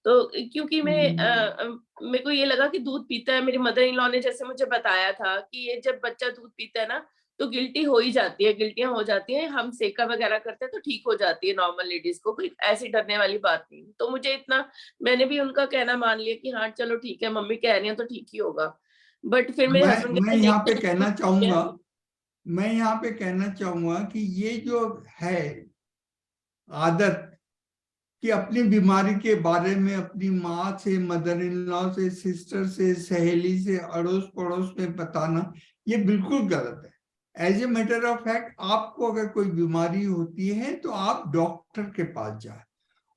तो क्योंकि मेरे को ये लगा कि दूध पीता है, मेरी मदर इन लॉ ने जैसे मुझे बताया था कि ये जब बच्चा दूध पीता है ना तो गिल्टी हो ही जाती है, गिल्टियां हो जाती हैं, हम सेका वगैरह करते हैं तो ठीक हो जाती है नॉर्मल लेडीज को, कोई ऐसी डरने वाली बात नहीं। तो मुझे इतना, मैंने भी उनका कहना मान लिया कि हाँ चलो ठीक है, मम्मी कह रही हैं तो ठीक ही होगा। बट फिर मेरे हस्बैंड मैं कहते यहाँ नहीं, पे कहना है। चाहूंगा मैं यहाँ पे कहना चाहूंगा कि ये जो है आदत कि अपनी बीमारी के बारे में अपनी माँ से, मदर इन लॉ से, सिस्टर से, सहेली से, अड़ोस पड़ोस में बताना, ये बिल्कुल गलत है। As a matter of fact, आपको अगर कोई बीमारी होती है तो आप डॉक्टर के पास जाए,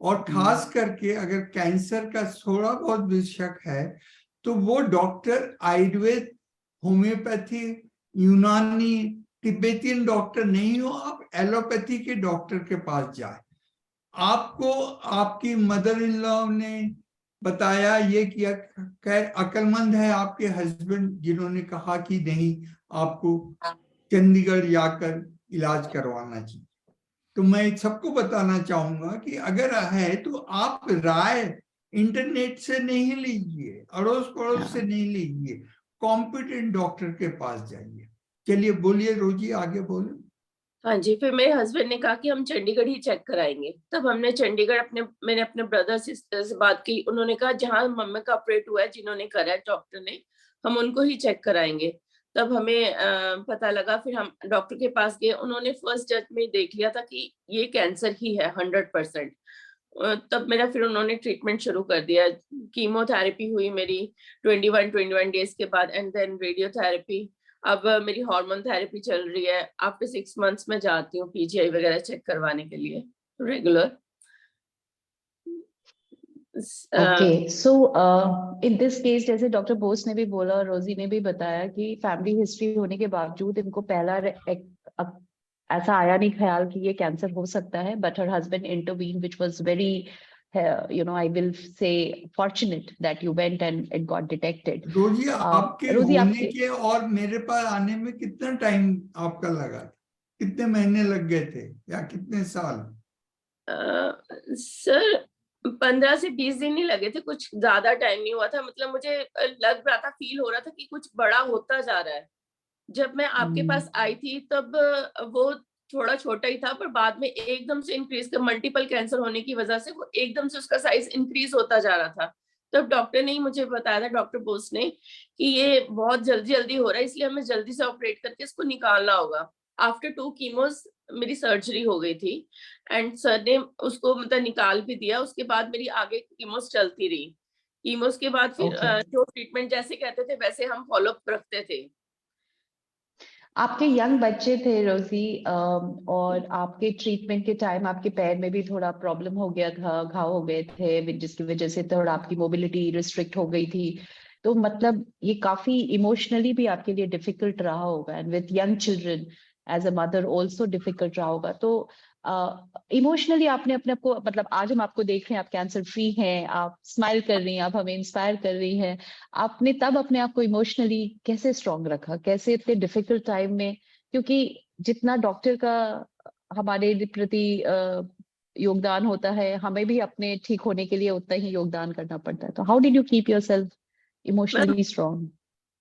और खास करके अगर कैंसर का थोड़ा बहुत भी शक है तो वो डॉक्टर आयुर्वेद, होम्योपैथी, यूनानी, तिब्बतियन डॉक्टर नहीं हो, आप एलोपैथी के डॉक्टर के पास जाए। आपको आपकी मदर इन लॉ ने बताया, ये किया, खैर अक्लमंद है आपके हस्बैंड जिन्होंने कहा कि नहीं, आपको चंडीगढ़ जाकर इलाज करवाना चाहिए। तो मैं सबको बताना चाहूंगा कि अगर है तो आप राय इंटरनेट से नहीं लीजिए, अड़ोस पड़ोस से नहीं लीजिए, कॉम्पिटेंट डॉक्टर के पास जाइए। चलिए बोलिए रोजी, आगे बोलो। हाँ जी, फिर मेरे हस्बैंड ने कहा कि हम चंडीगढ़ ही चेक कराएंगे। तब हमने चंडीगढ़ मैंने अपने ब्रदर सिस्टर से बात की। उन्होंने कहा जहाँ मम्मी का ऑपरेट हुआ है, जिन्होंने करा है डॉक्टर ने, हम उनको ही चेक कराएंगे। तब हमें पता लगा, फिर हम डॉक्टर के पास गए। उन्होंने फर्स्ट जज में देख लिया था कि ये कैंसर ही है 100%। तब मेरा फिर उन्होंने ट्रीटमेंट शुरू कर दिया। कीमोथेरेपी हुई मेरी 21 डेज के बाद, एंड देन रेडियोथेरेपी। अब मेरी हार्मोन थेरेपी चल रही है। आफ्टर 6 मंथ्स में जाती हूँ पीजीआई वगैरह चेक करवाने के लिए regular. Okay so in this case जैसे डॉक्टर बोस ने भी बोला और रोजी ने भी बताया कि फैमिली हिस्ट्री होने के बावजूद इनको पहला ऐसा आया नहीं ख्याल कि ये कैंसर हो सकता है, but her husband intervene which was very I will say fortunate that you went and it got detected. रोजी, आपके रोजी होने आपके के और मेरे पास आने में कितना टाइम आपका लगा? कितने महीने लग गए थे या कितने साल? सर 15 से 20 दिन ही लगे थे, कुछ ज्यादा टाइम नहीं हुआ था। मतलब मुझे लग रहा था, फील हो रहा था कि कुछ बड़ा होता जा रहा है। जब मैं आपके पास आई थी तब वो थोड़ा छोटा ही था, पर बाद में एकदम से इंक्रीज कर, मल्टीपल कैंसर होने की वजह से वो एकदम से उसका साइज इंक्रीज होता जा रहा था। तब डॉक्टर ने ही मुझे बताया था, डॉक्टर बोस ने, कि ये बहुत जल्दी जल्दी हो रहा है, इसलिए हमें जल्दी से ऑपरेट करके इसको निकालना होगा। आफ्टर 2 कीमोस मेरी सर्जरी हो गई थी एंड सर ने उसको मतलब निकाल भी दिया। उसके बाद मेरी आगे कीमोस चलती रही। कीमोस के बाद फिर Okay. जो ट्रीटमेंट जैसे कहते थे वैसे हम फॉलो अप रखते थे। आपके यंग बच्चे थे रोजी, और आपके ट्रीटमेंट के टाइम आपके पैर में भी थोड़ा प्रॉब्लम हो गया था, घाव हो गए थे, जिसकी वजह से थोड़ा आपकी मोबिलिटी रिस्ट्रिक्ट हो गई थी। तो मतलब ये काफी इमोशनली भी आपके लिए डिफिकल्ट रहा होगा, and with young children as a mother also difficult रहा होगा। तो इमोशनली आपने अपने आप को, मतलब आज हम आपको देख रहे हैं, आप कैंसर फ्री हैं, आप स्माइल कर रही हैं, आप हमें इंस्पायर कर रही हैं, आपने तब अपने आप को इमोशनली कैसे स्ट्रांग रखा, कैसे इतने डिफिकल्ट टाइम में? क्योंकि जितना डॉक्टर का हमारे प्रति योगदान होता है, हमें भी अपने ठीक होने के लिए उतना ही योगदान करना पड़ता है। तो how did you keep yourself ma'am, emotionally strong?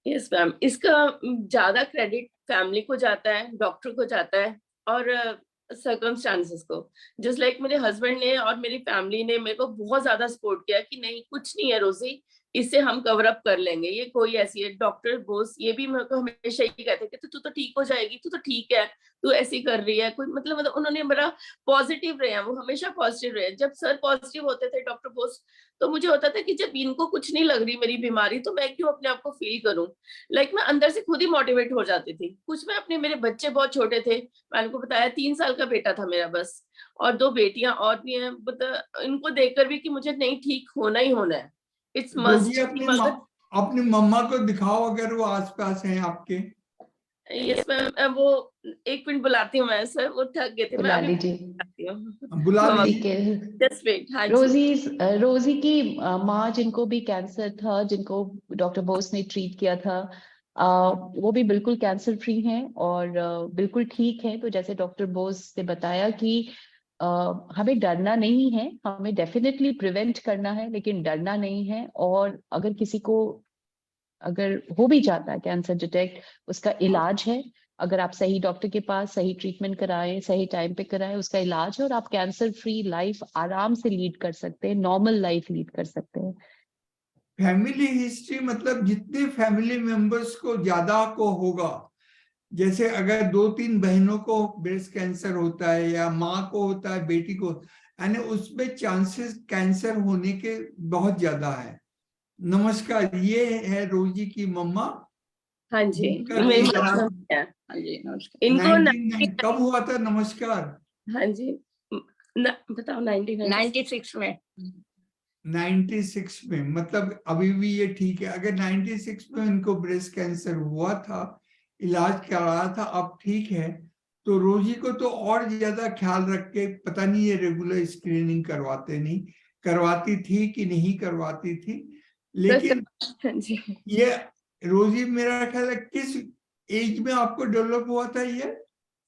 Yes ma'am, इसका ज्यादा क्रेडिट फैमिली को जाता है, डॉक्टर को जाता है, और सर्कमस्टांसेस को। जस्ट लाइक मेरे हस्बैंड ने और मेरी फैमिली ने मेरे को बहुत ज्यादा सपोर्ट किया कि नहीं, कुछ नहीं है रोजी, इससे हम कवर अप कर लेंगे, ये कोई ऐसी है। डॉक्टर बोस ये भी मेरे को हमेशा ही कहते कि तू तो ठीक हो जाएगी, तू तो ठीक है, तू ऐसी कर रही है कोई मतलब उन्होंने मेरा पॉजिटिव रहे हैं, वो हमेशा पॉजिटिव रहे। जब सर पॉजिटिव होते थे, डॉक्टर बोस, तो मुझे होता था कि जब इनको कुछ नहीं लग रही मेरी बीमारी, तो मैं क्यों अपने आप को फील करूं। मैं अंदर से खुद ही मोटिवेट हो जाती थी। कुछ मैं अपने, मेरे बच्चे बहुत छोटे थे, मैंने को बताया 3 साल का बेटा था मेरा बस, और 2 बेटियां और भी हैं। इनको देखकर भी कि मुझे नहीं, ठीक होना ही होना है, इट्स रोजी, मस्ट। अपनी मम्मा को दिखाओ अगर वो आसपास हैं आपके। यस मैम, वो 1 मिनट बुलाती हूँ मैं, सर वो थक गए थे, मैं बुला अभी लीजिए। बुलाती हूँ। बुला मम्मा, ठीक लीजिए। है। Just wait. हाँ जी। रोजी की माँ, जिनको भी कैंसर था, जिनको डॉक्टर बोस ने ट्रीट किया था, वो भी बिल्कुल कैंसर फ्री हैं और बिल्कुल ठीक है। तो जैसे डॉक्टर बोस ने बताया कि हमें डरना नहीं है, हमें डेफिनेटली प्रिवेंट करना है, लेकिन डरना नहीं है। और अगर किसी को अगर हो भी जाता है कैंसर डिटेक्ट, उसका इलाज है। अगर आप सही डॉक्टर के पास सही ट्रीटमेंट कराएं, सही टाइम पे कराएं, उसका इलाज है और आप कैंसर फ्री लाइफ आराम से लीड कर सकते हैं, नॉर्मल लाइफ लीड कर सकते हैं। फैमिली हिस्ट्री मतलब जितने फैमिली मेंबर्स को ज्यादा को होगा, जैसे अगर 2-3 बहनों को ब्रेस्ट कैंसर होता है या माँ को होता है, बेटी को, यानी उसमें चांसेस कैंसर होने के बहुत ज्यादा है। नमस्कार, ये है रोजी की मम्मा, हाँ जी, जिनका मेरी इलाज मदर है। हाँ जी नमस्कार। इनको 19 कब हुआ था? नमस्कार। हाँ जी, बताओ 1996 96 में 96 में, मतलब अभी भी ये ठीक है। अगर 96 में इनको ब्रेस्ट कैंसर हुआ था, इलाज कराया था, अब ठीक है, तो रोजी को तो और ज्यादा ख्याल रख के, पता नहीं ये रेगुलर स्क्रीनिंग करवाती थी कि नहीं करवाती थी। लेकिन हाँ जी ये रोजी, मेरा ख्याल है किस एज में आपको डेवलप हुआ था ये?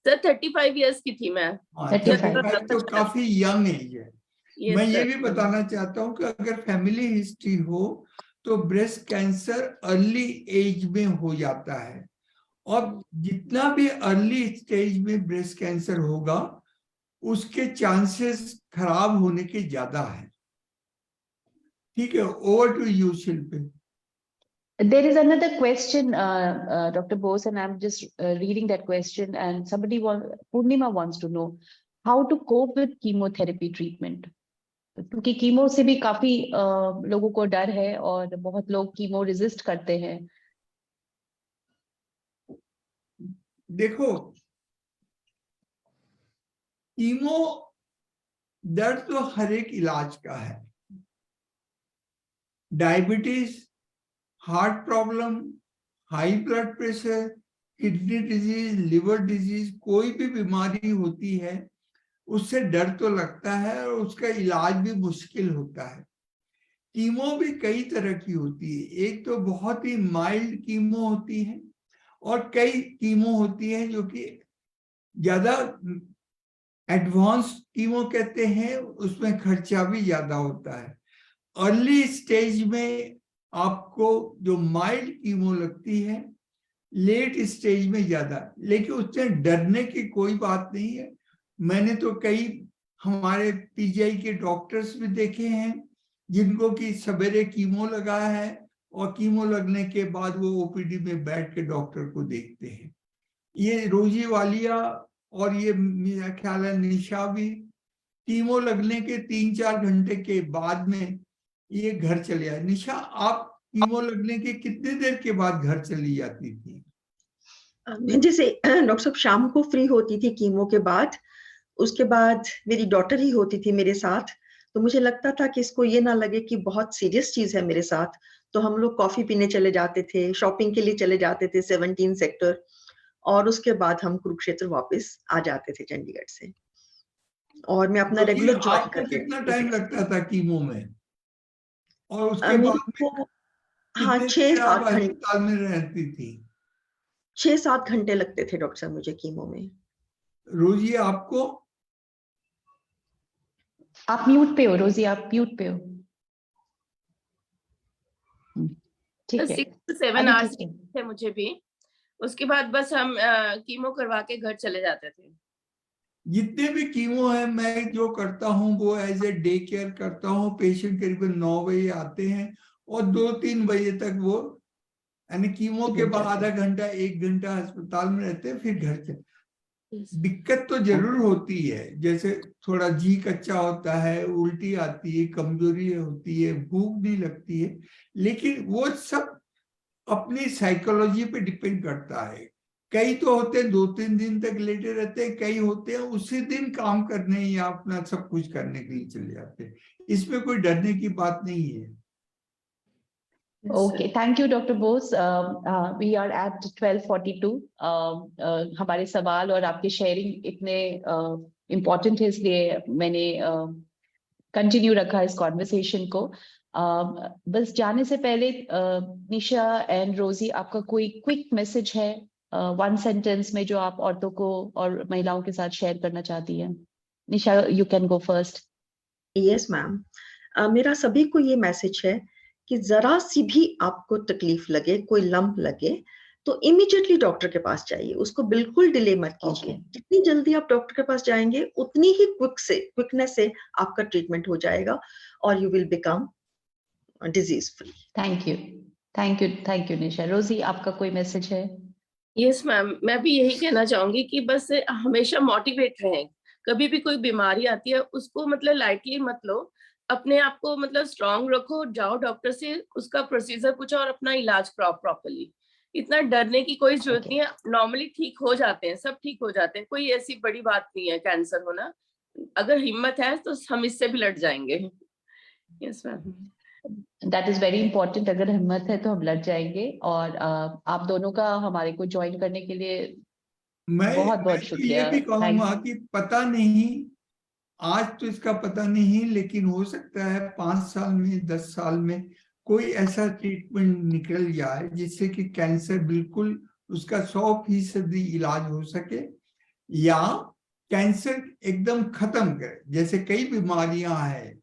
सर, 35 इयर्स की थी मैं। 35 तो काफी यंग एज है। मैं यस ये सर। भी बताना चाहता हूँ कि अगर फैमिली हिस्ट्री हो तो ब्रेस्ट कैंसर अर्ली एज में हो जाता है, और जितना भी अर्ली स्टेज में ब्रेस्ट कैंसर होगा, उसके चांसेस खराब होने के ज्यादा है। ठीक है, over to you Shilpi. There is another question, Dr. Bose, and I'm just reading that question. And Purnima wants to know how to cope with chemotherapy treatment. क्योंकि कीमो से भी काफी लोगों को डर है और बहुत लोग कीमो रेजिस्ट करते हैं। देखो, कीमो दर्द तो हर एक इलाज का है, diabetes, heart problem, high blood pressure, kidney disease, liver disease, कोई भी बीमारी होती है उससे डर तो लगता है और उसका इलाज भी मुश्किल होता है। कीमो भी कई तरह की होती है, एक तो बहुत ही माइल्ड कीमो होती है और कई कीमो होती है जो कि ज्यादा एडवांस कीमो कहते हैं, उसमें खर्चा भी ज्यादा होता है। अर्ली स्टेज में आपको जो माइल्ड कीमो लगती है, लेट स्टेज में ज्यादा, लेकिन उससे डरने की कोई बात नहीं है। मैंने तो कई हमारे पीजीआई के डॉक्टर्स भी देखे हैं जिनको कि सवेरे कीमो लगा है और कीमो लगने के बाद वो ओपीडी में बैठ के डॉक्टर को देखते हैं। ये रोजी वालिया और ये मेरा ख्याल है निशा भी कीमो लगने के 3-4 घंटे के बाद में ये घर चले आए। निशा, आप कीमो लगने के कितने देर के बाद घर चली जाती थी? जैसे डॉक्टर साहब शाम को फ्री होती थी कीमो के बाद, उसके बाद मेरी डॉटर ही होती थी मेरे साथ, तो मुझे लगता था कि इसको ये ना लगे कि बहुत सीरियस चीज है मेरे साथ, तो हम लोग कॉफी पीने चले जाते थे, शॉपिंग के लिए चले जाते थे 17 सेक्टर, और उसके बाद हम कुरुक्षेत्र वापस आ जाते थे चंडीगढ़ से, और मैं अपना तो रेगुलर ज्वाइन आपको कर कितना लेती टाइम थी। लगता था कीमो में और उसके मेरे बाद को में हाँ कितने देर आप 6-7 घंटे, अस्पताल में रहती थी? 6-7 घंटे लगते थे डॉक्टर साहब मुझे कीमो में। रोजी, आपको? आप म्यूट पे हो रोजी, आप म्यूट पे हो। ठीक है, 6 to 7 अभी आवर्स ठीक है। थे मुझे भी। उसके बाद बस हम कीमो करवा के घर चले जाते थे। जितने भी कीमो है मैं जो करता हूँ वो एज ए डे केयर करता हूँ। पेशेंट करीबन 9 बजे आते हैं और 2-3 बजे तक वो, यानी कीमो के बाद आधा घंटा 1 घंटा अस्पताल में रहते हैं, फिर घर चले। दिक्कत तो जरूर होती है, जैसे थोड़ा जी कच्चा होता है, उल्टी आती है, कमजोरी होती है, भूख नहीं लगती है, लेकिन वो सब अपनी साइकोलॉजी पे डिपेंड करता है। कई तो होते हैं 2-3 दिन तक लेटे रहते हैं, कई होते हैं उसी दिन काम करने या अपना सब कुछ करने के लिए चले जाते हैं। इसमें कोई डरने की बात नहीं है। Okay, thank you doctor Bose. We are at 12:42। हमारे सवाल और आपके शेयरिंग इतने इम्पोर्टेंट है, इसलिए मैंने कंटिन्यू रखा इस कॉन्वर्सेशन को। बस जाने से पहले निशा एंड रोजी, आपका कोई क्विक मैसेज है 1 सेंटेंस में जो आप औरतों को और महिलाओं के साथ शेयर करना चाहती हैं? Nisha, you can go first. Yes ma'am, मेरा सभी को ये मैसेज है कि जरा सी भी आपको तकलीफ लगे, कोई लंप लगे, तो इमीडिएटली डॉक्टर के पास जाइए, उसको बिल्कुल डिले मत कीजिए। Okay. जितनी जल्दी आप डॉक्टर के पास जाएंगे उतनी ही क्विकनेस से आपका ट्रीटमेंट हो जाएगा और you will become disease free. Thank you, thank you, thank you Nisha. Rosy, आपका कोई मैसेज है? यस मैम, मैं भी यही कहना चाहूंगी कि बस हमेशा मोटिवेट रहें। कभी भी कोई बीमारी आती है उसको मतलब लाइटली मत लो, अपने आप को मतलब स्ट्रांग रखो, जाओ डॉक्टर से, उसका प्रोसीजर पूछो और अपना इलाज कराओ प्रॉपर्ली। इतना डरने की कोई जरूरत नहीं है, नॉर्मली ठीक हो जाते हैं, सब ठीक हो जाते हैं, कोई ऐसी बड़ी बात नहीं है कैंसर होना। अगर हिम्मत है तो हम इससे भी लड़ जाएंगे। Yes ma'am. That is very important. अगर हिम्मत है तो हम लड़ जाएंगे। और आप दोनों का हमारे को ज्वाइन करने के लिए बहुत मैं बहुत तो ये शुक्रिया। भी थैंक कहूंगा कि पता नहीं, आज तो इसका पता नहीं, लेकिन हो सकता है 5 साल में 10 साल में कोई ऐसा ट्रीटमेंट निकल जाए जिससे कि कैंसर बिल्कुल उसका 100% इलाज हो सके, या कैंसर एकदम खत्म करे। जैसे कई बीमारियां हैं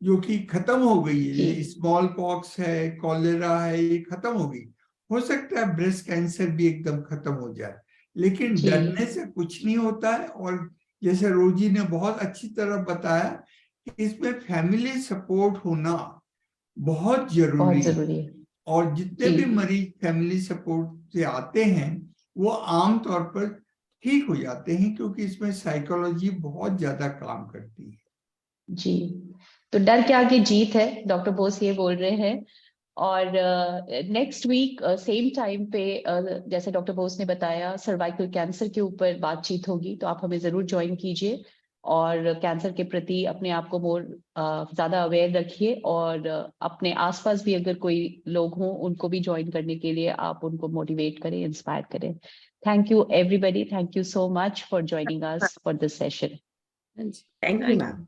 जो कि खत्म हो गई है, जैसे स्मॉल पॉक्स है, कॉलेरा है, ये खत्म हो गई। हो सकता है ब्रेस्ट कैंसर भी एकदम खत्म हो जाए, लेकिन डरने से कुछ नहीं होता है। और जैसे रोजी ने बहुत अच्छी तरह बताया कि इसमें फैमिली सपोर्ट होना बहुत जरूरी है। जरूरी है। और जितने भी मरीज फैमिली सपोर्ट से आते हैं वो आमतौर पर ठीक हो जाते हैं, क्योंकि इसमें साइकोलॉजी बहुत ज्यादा काम करती है। जी, तो डर के आगे जीत है, डॉक्टर बोस ये बोल रहे हैं। और नेक्स्ट वीक सेम टाइम पे जैसे डॉक्टर बोस ने बताया सर्वाइकल कैंसर के ऊपर बातचीत होगी, तो आप हमें जरूर ज्वाइन कीजिए। और कैंसर के प्रति अपने आप को मोर ज्यादा अवेयर रखिए, और अपने आसपास भी अगर कोई लोग हों उनको भी ज्वाइन करने के लिए आप उनको मोटिवेट करें, इंस्पायर करें। Thank you everybody, thank you so much for joining us for this session. हाँ जी, थैंक यू thank मैम।